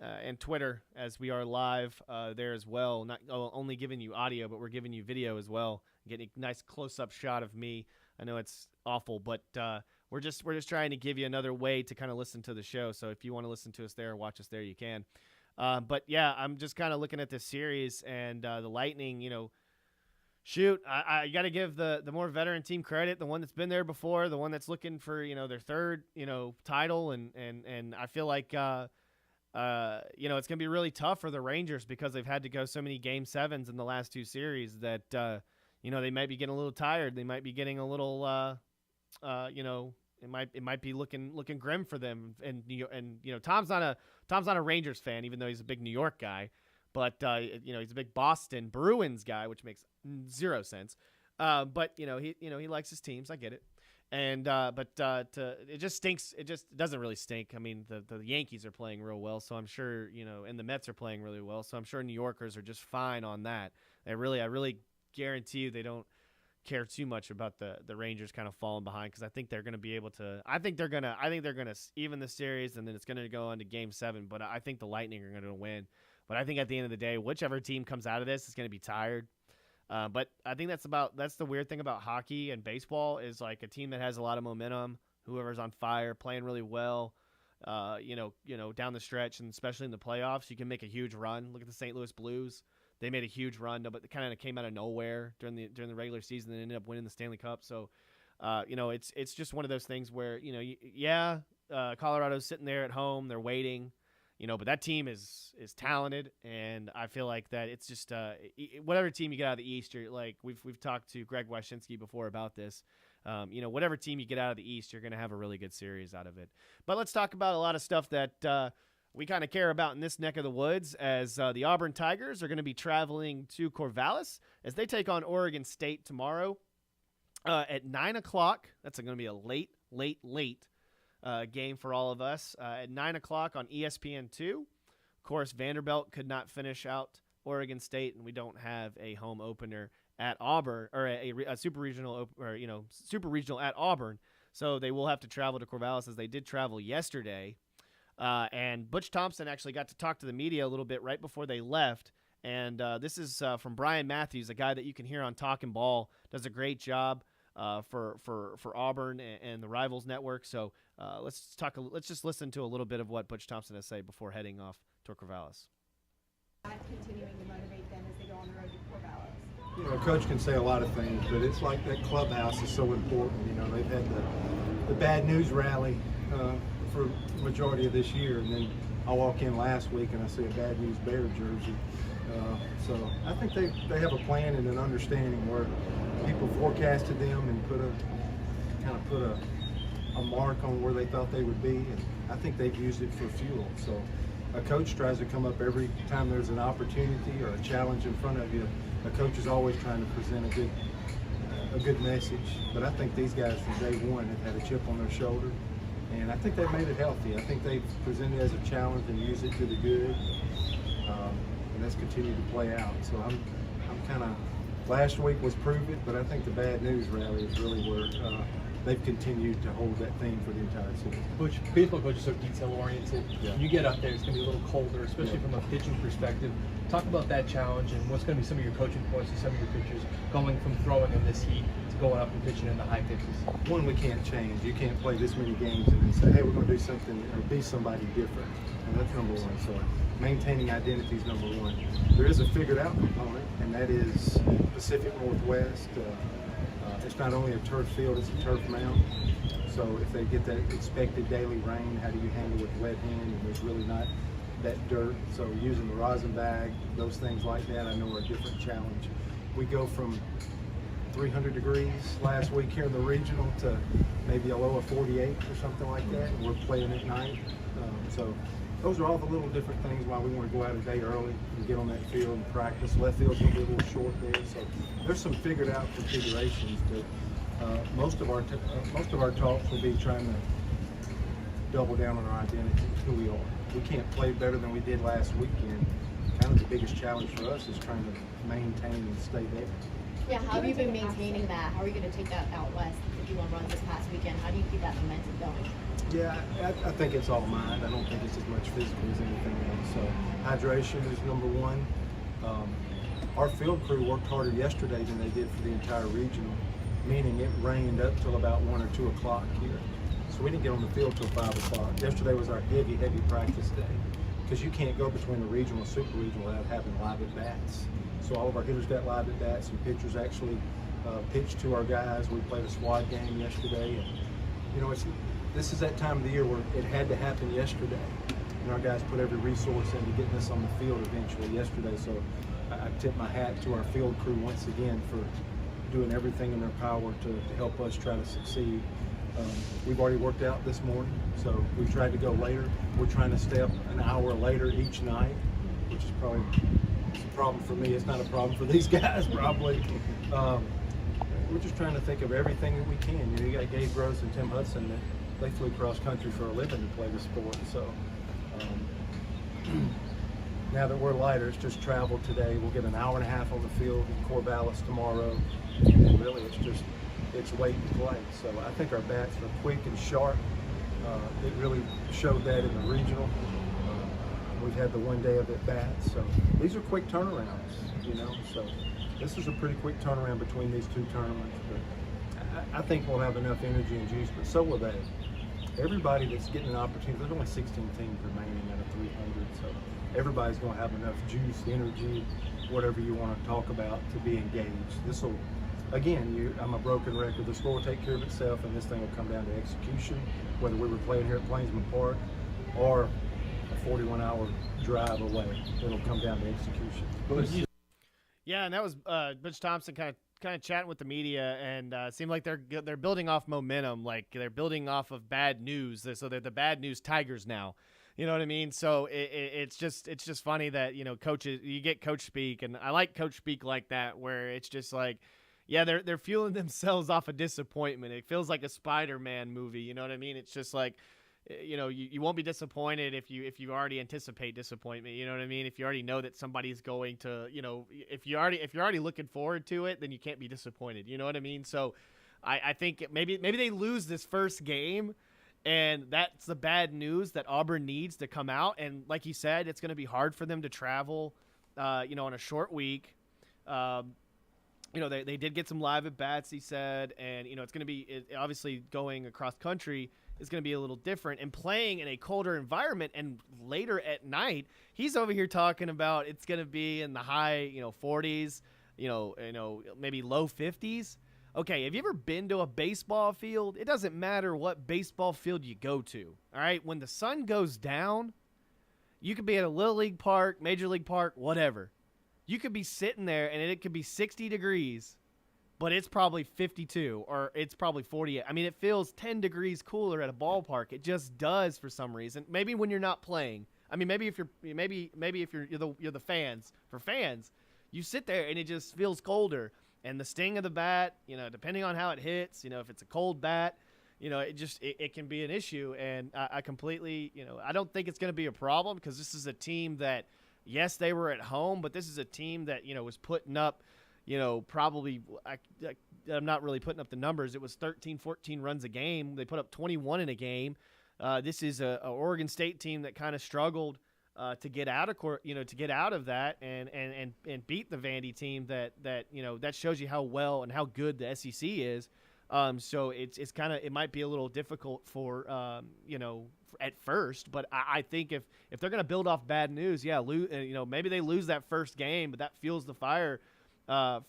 and Twitter, as we are live there as well. Not only giving you audio, but we're giving you video as well. Getting a nice close-up shot of me. I know it's awful, but we're just trying to give you another way to kind of listen to the show. So if you want to listen to us there or watch us there, you can. But yeah, I'm just kind of looking at this series and the Lightning, shoot, I got to give the more veteran team credit, the one that's been there before, the one that's looking for, their third, title. And I feel like, it's going to be really tough for the Rangers because they've had to go so many Game 7s in the last two series that, they might be getting a little tired. They might be getting a little, it might be looking grim for them. And Tom's not a Rangers fan, even though he's a big New York guy. But he's a big Boston Bruins guy, which makes zero sense. But he likes his teams. I get it. And it just stinks. It just doesn't really stink. I mean, the Yankees are playing real well, so I'm sure and the Mets are playing really well, so I'm sure New Yorkers are just fine on that. I really guarantee you they don't care too much about the Rangers kind of falling behind, because I think they're going to be able to. I think they're gonna even the series, and then it's going to go on to Game 7. But I think the Lightning are going to win. But I think at the end of the day, whichever team comes out of this is going to be tired. But I think that's the weird thing about hockey and baseball is like a team that has a lot of momentum, whoever's on fire, playing really well, down the stretch, and especially in the playoffs, you can make a huge run. Look at the St. Louis Blues. They made a huge run, but they kind of came out of nowhere during the regular season and ended up winning the Stanley Cup. So, it's just one of those things where, Colorado's sitting there at home, they're waiting. But that team is talented, and I feel like that it's just whatever team you get out of the East, you're like we've talked to Greg Wyshynski before about this. Whatever team you get out of the East, you're going to have a really good series out of it. But let's talk about a lot of stuff that we kind of care about in this neck of the woods, as the Auburn Tigers are going to be traveling to Corvallis as they take on Oregon State tomorrow at 9:00. That's going to be a late game for all of us at 9:00 on ESPN2. Of course, Vanderbilt could not finish out Oregon State, and we don't have a home opener at Auburn, or a super regional, super regional at Auburn. So they will have to travel to Corvallis, as they did travel yesterday. And Butch Thompson actually got to talk to the media a little bit right before they left. And this is from Brian Matthews, a guy that you can hear on Talkin' Ball, does a great job for Auburn and the Rivals Network. So let's just listen to a little bit of what Butch Thompson has to say before heading off to Corvallis. Continuing to motivate them as they go on the road to Corvallis. A coach can say a lot of things, but it's like that clubhouse is so important. They've had the bad news rally for the majority of this year, and then I walk in last week and I see a bad news Bear jersey. So I think they have a plan and an understanding where people forecasted them and put a mark on where they thought they would be, and I think they've used it for fuel. So a coach tries to come up every time there's an opportunity or a challenge in front of you. A coach is always trying to present a good message. But I think these guys from day one have had a chip on their shoulder, and I think they've made it healthy. I think they've presented it as a challenge and used it to the good, and that's continued to play out. So I'm kind of, last week was prove it, but I think the bad news rally is really where they've continued to hold that theme for the entire season. Coach, baseball coach is so detail-oriented. Yeah. When you get up there, it's going to be a little colder, especially from a pitching perspective. Talk about that challenge and what's going to be some of your coaching points to some of your pitchers going from throwing in this heat to going up and pitching in the high pitches. One, we can't change. You can't play this many games and then say, hey, we're going to do something or be somebody different. And that's number one. So maintaining identity is number one. There is a figured out component, and that is Pacific Northwest. It's not only a turf field, it's a turf mound. So if they get that expected daily rain, how do you handle with wet hand? And there's really not that dirt. So using the rosin bag, those things like that, I know are a different challenge. We go from 300 degrees last week here in the regional to maybe a low of 48 or something like that. And we're playing at night. So those are all the little different things why we want to go out a day early and get on that field and practice. Left field's going to be a little short there. So there's some figured out configurations, but most of our talks will be trying to double down on our identity, who we are. We can't play better than we did last weekend. Kind of the biggest challenge for us is trying to maintain and stay there. Yeah, how have you been maintaining that? How are you going to take that out west? 51 runs this past weekend. How do you keep that momentum going? Yeah, I think it's all mind. I don't think it's as much physical as anything else. So hydration is number one. Our field crew worked harder yesterday than they did for the entire regional, meaning it rained up till about 1 or 2 o'clock here. So we didn't get on the field till 5 o'clock. Yesterday was our heavy practice day. because you can't go between the regional and super regional without having live at bats. So all of our hitters got live at bats, and pitchers actually pitched to our guys. We played a squad game yesterday, and you know, this is that time of the year where it had to happen yesterday, and our guys put every resource into getting us on the field eventually yesterday. So I tip my hat to our field crew once again for doing everything in their power to help us try to succeed. We've already worked out this morning, so we've tried to go later. We're trying to stay up an hour later each night, which is probably a problem for me. It's not a problem for these guys, probably. We're just trying to think of everything that we can. You know, you got Gabe Gross and Tim Hudson that they flew cross country for a living to play the sport. So now that we're lighter, it's just travel today. We'll get an hour and a half on the field in Corvallis tomorrow, and then really it's wait and play. So I think our bats are quick and sharp. It really showed that in the regional. We've had the one day of at bats, so these are quick turnarounds, you know. So this is a pretty quick turnaround between these two tournaments. But I think we'll have enough energy and juice, but so will they. Everybody that's getting an opportunity, there's only 16 teams remaining out of 300, so everybody's going to have enough juice, energy, whatever you want to talk about to be engaged. This will, again, I'm a broken record. The score will take care of itself, and this thing will come down to execution, whether we were playing here at Plainsman Park or a 41-hour drive away. It'll come down to execution. Yeah, and that was Butch Thompson kind of chatting with the media, and seemed like they're building off momentum, like they're building off of bad news. So they're the bad news Tigers now. You know what I mean? So it's just funny that, you know, coaches, you get coach speak, and I like coach speak like that, where it's just like, yeah, they're fueling themselves off of disappointment. It feels like a Spider-Man movie. You know what I mean? It's just like, you know, you won't be disappointed if you already anticipate disappointment. You know what I mean? If you already know that somebody's going to, you know, if you're already looking forward to it, then you can't be disappointed. You know what I mean? So I think maybe they lose this first game, and that's the bad news that Auburn needs to come out. And like you said, it's going to be hard for them to travel, you know, on a short week. You know, they did get some live at bats, he said, and, you know, it's going to be obviously going across country is going to be a little different, and playing in a colder environment and later at night. He's over here talking about it's going to be in the high, you know, 40s, you know, maybe low 50s. Okay, have you ever been to a baseball field? It doesn't matter what baseball field you go to. All right, when the sun goes down, you could be at a Little League park, Major League park, whatever. You could be sitting there and it could be 60 degrees, but it's probably 52 or it's probably 48. I mean, it feels 10 degrees cooler at a ballpark. It just does for some reason. Maybe when you're not playing. I mean, maybe if you're the fans. For fans, you sit there and it just feels colder. And the sting of the bat, you know, depending on how it hits, you know, if it's a cold bat, you know, it can be an issue. And I completely, you know, I don't think it's going to be a problem, because this is a team that, yes, they were at home, but this is a team that, you know, was putting up, you know, probably, I'm not really putting up the numbers. It was 13, 14 runs a game. They put up 21 in a game. This is a Oregon State team that kind of struggled to get out of that and beat the Vandy team that you know, that shows you how well and how good the SEC is. So it's kind of, it might be a little difficult for you know, at first, but I think if they're going to build off bad news, yeah, you know, maybe they lose that first game, but that fuels the fire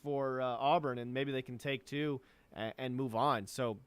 for Auburn, and maybe they can take two and move on. So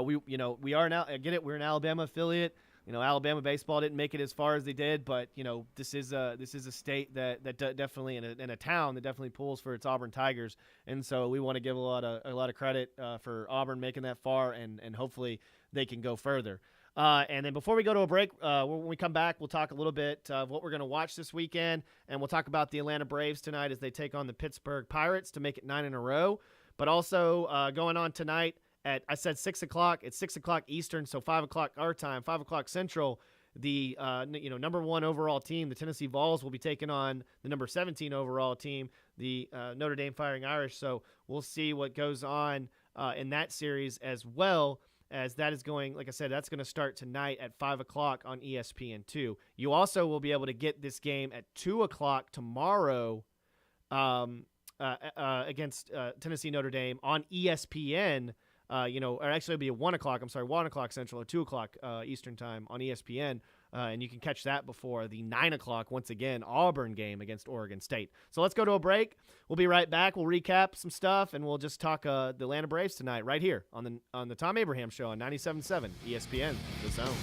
we are now, I get it, we're an Alabama affiliate. You know, Alabama baseball didn't make it as far as they did, but, you know, this is a state that definitely, in a town that definitely pulls for its Auburn Tigers, and so we want to give a lot of credit for Auburn making that far, and hopefully they can go further. And then before we go to a break, when we come back, we'll talk a little bit of what we're going to watch this weekend, and we'll talk about the Atlanta Braves tonight as they take on the Pittsburgh Pirates to make it 9 in a row. But also going on tonight at, I said 6 o'clock. It's 6 o'clock Eastern, so 5 o'clock our time, 5 o'clock Central. The number 1 overall team, the Tennessee Vols, will be taking on the number 17 overall team, the Notre Dame Fighting Irish. So we'll see what goes on in that series, as well as that is going, like I said, that's going to start tonight at 5 o'clock on ESPN2. You also will be able to get this game at 2 o'clock tomorrow against Tennessee Notre Dame on ESPN. Or actually it'll be at 1 o'clock. I'm sorry, 1 o'clock Central, or 2 o'clock Eastern time on ESPN. And you can catch that before the 9 o'clock, once again, Auburn game against Oregon State. So let's go to a break. We'll be right back. We'll recap some stuff, and we'll just talk the Atlanta Braves tonight right here on the Thom Abraham Show on 97.7 ESPN, The Zone.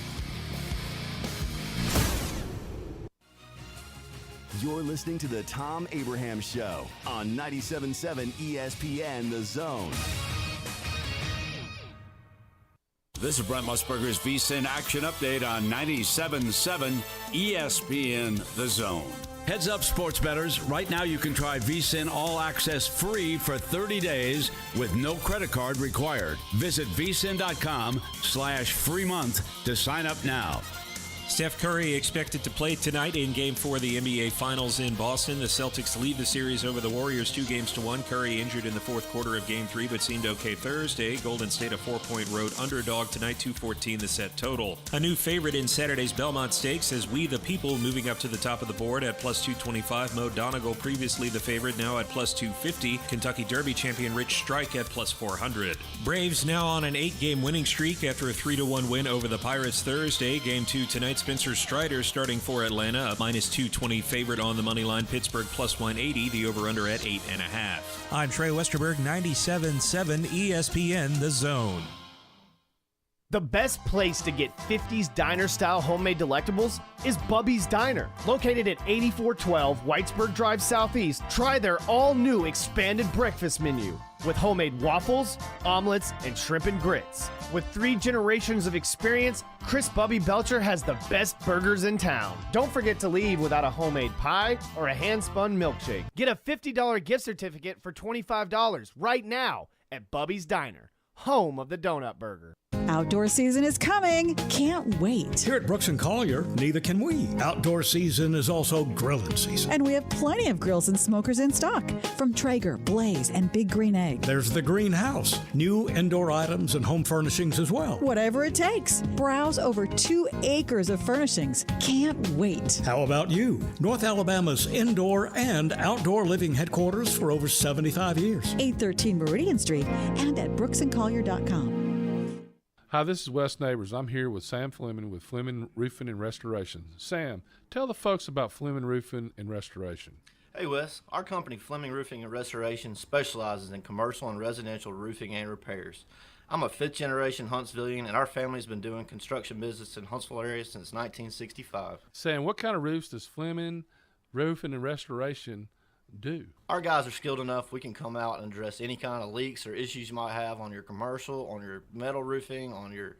You're listening to the Thom Abraham Show on 97.7 ESPN The Zone. This is Brent Musburger's VSiN Action Update on 97.7 ESPN The Zone. Heads up, sports bettors. Right now you can try VSiN All Access free for 30 days with no credit card required. Visit vsin.com/free month to sign up now. Steph Curry expected to play tonight in Game 4 of the NBA Finals in Boston. The Celtics lead the series over the Warriors 2-1. Curry injured in the fourth quarter of Game 3, but seemed okay Thursday. Golden State a 4-point road underdog tonight, 214 the set total. A new favorite in Saturday's Belmont Stakes is We the People, moving up to the top of the board at plus 225. Mo Donegal, previously the favorite, now at plus 250. Kentucky Derby champion Rich Strike at plus 400. Braves now on an 8-game winning streak after a 3-1 win over the Pirates Thursday. Game 2 tonight. Spencer Strider starting for Atlanta, a minus 220 favorite on the money line. Pittsburgh plus 180, the over-under at 8.5. I'm Trey Westerberg, 97.7 ESPN The Zone. The best place to get 50s diner-style homemade delectables is Bubby's Diner. Located at 8412 Whitesburg Drive Southeast, try their all-new expanded breakfast menu with homemade waffles, omelets, and shrimp and grits. With 3 generations of experience, Chris Bubby Belcher has the best burgers in town. Don't forget to leave without a homemade pie or a hand-spun milkshake. Get a $50 gift certificate for $25 right now at Bubby's Diner, home of the donut burger. Outdoor season is coming. Can't wait. Here at Brooks & Collier, neither can we. Outdoor season is also grilling season. And we have plenty of grills and smokers in stock from Traeger, Blaze, and Big Green Egg. There's the greenhouse, new indoor items and home furnishings as well. Whatever it takes. Browse over 2 acres of furnishings. Can't wait. How about you? North Alabama's indoor and outdoor living headquarters for over 75 years. 813 Meridian Street and at brooksandcollier.com. Hi, this is Wes Neighbors. I'm here with Sam Fleming with Fleming Roofing and Restoration. Sam, tell the folks about Fleming Roofing and Restoration. Hey Wes, our company Fleming Roofing and Restoration specializes in commercial and residential roofing and repairs. I'm a 5th generation Huntsvillian, and our family's been doing construction business in Huntsville area since 1965. Sam, what kind of roofs does Fleming Roofing and Restoration do? Our guys are skilled enough. We can come out and address any kind of leaks or issues you might have on your commercial, on your metal roofing, on your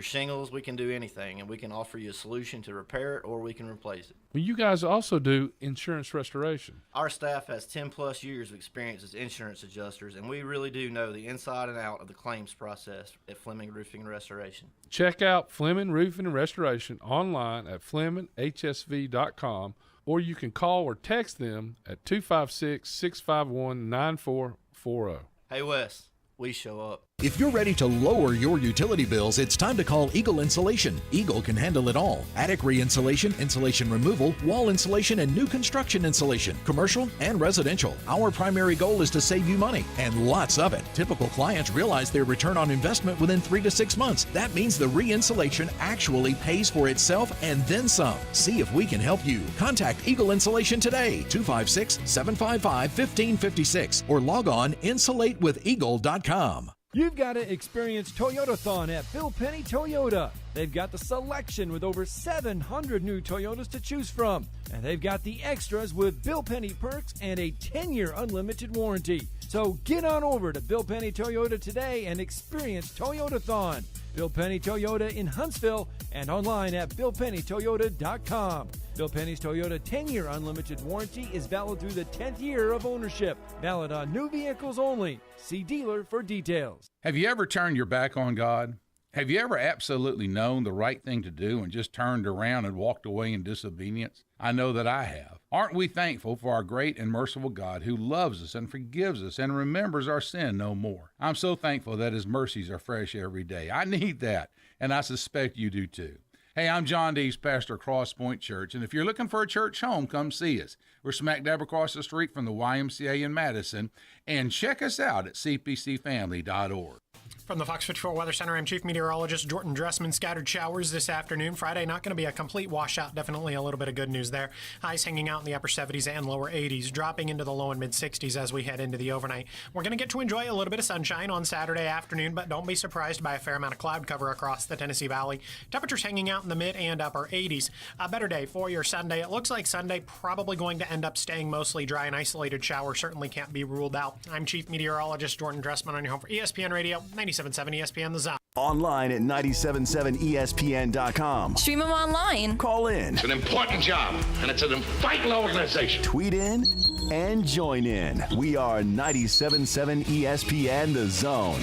shingles. We can do anything, and we can offer you a solution to repair it, or we can replace it. Well, you guys also do insurance restoration. Our staff has 10 plus years of experience as insurance adjusters, and we really do know the inside and out of the claims process at Fleming Roofing and Restoration. Check out Fleming Roofing and Restoration online at FlemingHSV.com, or you can call or text them at 256-651-9440. Hey Wes, we show up. If you're ready to lower your utility bills, it's time to call Eagle Insulation. Eagle can handle it all. Attic re-insulation, insulation removal, wall insulation, and new construction insulation, commercial and residential. Our primary goal is to save you money, and lots of it. Typical clients realize their return on investment within 3 to 6 months. That means the re-insulation actually pays for itself and then some. See if we can help you. Contact Eagle Insulation today, 256-755-1556, or log on insulatewitheagle.com. You've got to experience Toyotathon at Bill Penny Toyota. They've got the selection with over 700 new Toyotas to choose from. And they've got the extras with Bill Penny perks and a 10-year unlimited warranty. So get on over to Bill Penny Toyota today and experience Toyotathon. Bill Penny Toyota in Huntsville and online at BillPennyToyota.com. Bill Penny's Toyota 10-year unlimited warranty is valid through the 10th year of ownership. Valid on new vehicles only. See dealer for details. Have you ever turned your back on God? Have you ever absolutely known the right thing to do and just turned around and walked away in disobedience? I know that I have. Aren't we thankful for our great and merciful God who loves us and forgives us and remembers our sin no more? I'm so thankful that His mercies are fresh every day. I need that, and I suspect you do too. Hey, I'm John Dees, pastor of Cross Point Church, and if you're looking for a church home, come see us. We're smack dab across the street from the YMCA in Madison, and check us out at cpcfamily.org. From the Fox 54 Weather Center, I'm Chief Meteorologist Jordan Dressman. Scattered showers this afternoon. Friday, not going to be a complete washout. Definitely a little bit of good news there. Highs hanging out in the upper 70s and lower 80s, dropping into the low and mid 60s as we head into the overnight. We're going to get to enjoy a little bit of sunshine on Saturday afternoon, but don't be surprised by a fair amount of cloud cover across the Tennessee Valley. Temperatures hanging out in the mid and upper 80s. A better day for your Sunday. It looks like Sunday probably going to end up staying mostly dry. An isolated shower certainly can't be ruled out. I'm Chief Meteorologist Jordan Dressman on your home for ESPN Radio, 97.7 ESPN The Zone. Online at 977ESPN.com. Stream them online. Call in. It's an important job, and it's an vital organization. Tweet in and join in. We are 97.7 ESPN The Zone.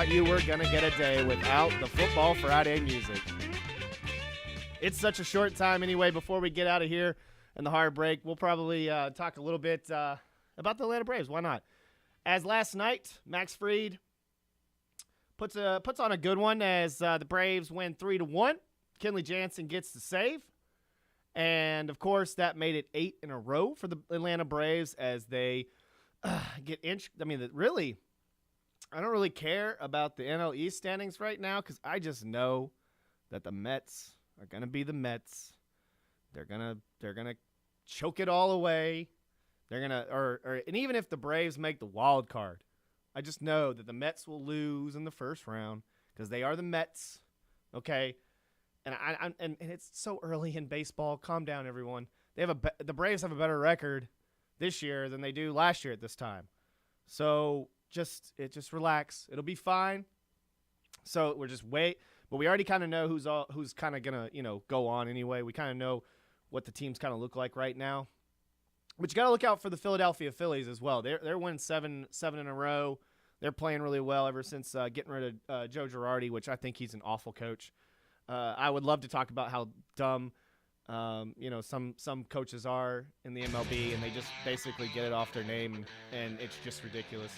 You were gonna get a day without the Football Friday music. It's such a short time anyway. Before we get out of here and the hard break, we'll probably talk a little bit about the Atlanta Braves. Why not? As last night, Max Fried puts on a good one as the Braves win 3-1. Kenley Jansen gets the save, and of course that made it 8 in a row for the Atlanta Braves as they get inched. I mean, really. I don't really care about the NL East standings right now because I just know that the Mets are gonna be the Mets. They're gonna choke it all away. They're gonna and even if the Braves make the wild card, I just know that the Mets will lose in the first round because they are the Mets. Okay, and and it's so early in baseball. Calm down, everyone. The Braves have a better record this year than they do last year at this time. So. Just relax. It'll be fine. So we're just wait. But we already kind of know who's kind of gonna go on anyway. We kind of know what the teams kind of look like right now. But you got to look out for the Philadelphia Phillies as well. They're winning seven in a row. They're playing really well ever since getting rid of Joe Girardi, which I think he's an awful coach. I would love to talk about how dumb some coaches are in the MLB, and they just basically get it off their name, and it's just ridiculous.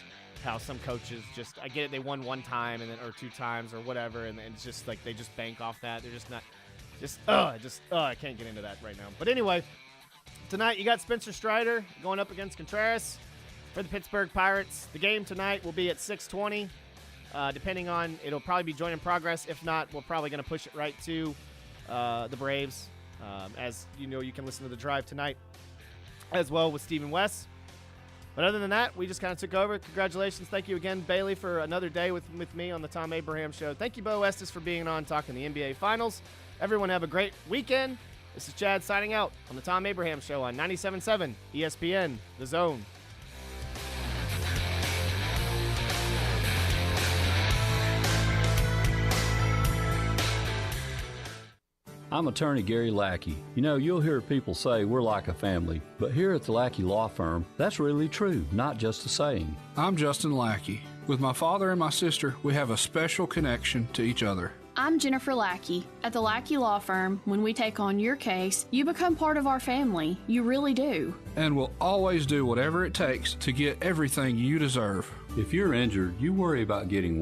How some coaches I get it, they won one time or two times or whatever, and it's just like they just bank off that. They're just not, I can't get into that right now. But anyway, tonight you got Spencer Strider going up against Contreras for the Pittsburgh Pirates. The game tonight will be at 6:20. Depending on, it'll probably be joint in progress. If not, we're probably going to push it right to the Braves. As you know, you can listen to The Drive tonight as well with Stephen West. But other than that, we just kind of took over. Congratulations. Thank you again, Bailey, for another day with me on the Thom Abraham Show. Thank you, Bo Estes, for being on talking the NBA Finals. Everyone have a great weekend. This is Chad signing out on the Thom Abraham Show on 97.7 ESPN, The Zone. I'm attorney Gary Lackey. You know, you'll hear people say we're like a family, but here at the Lackey Law Firm, that's really true, not just a saying. I'm Justin Lackey. With my father and my sister, we have a special connection to each other. I'm Jennifer Lackey. At the Lackey Law Firm, when we take on your case, you become part of our family. You really do. And we'll always do whatever it takes to get everything you deserve. If you're injured, you worry about getting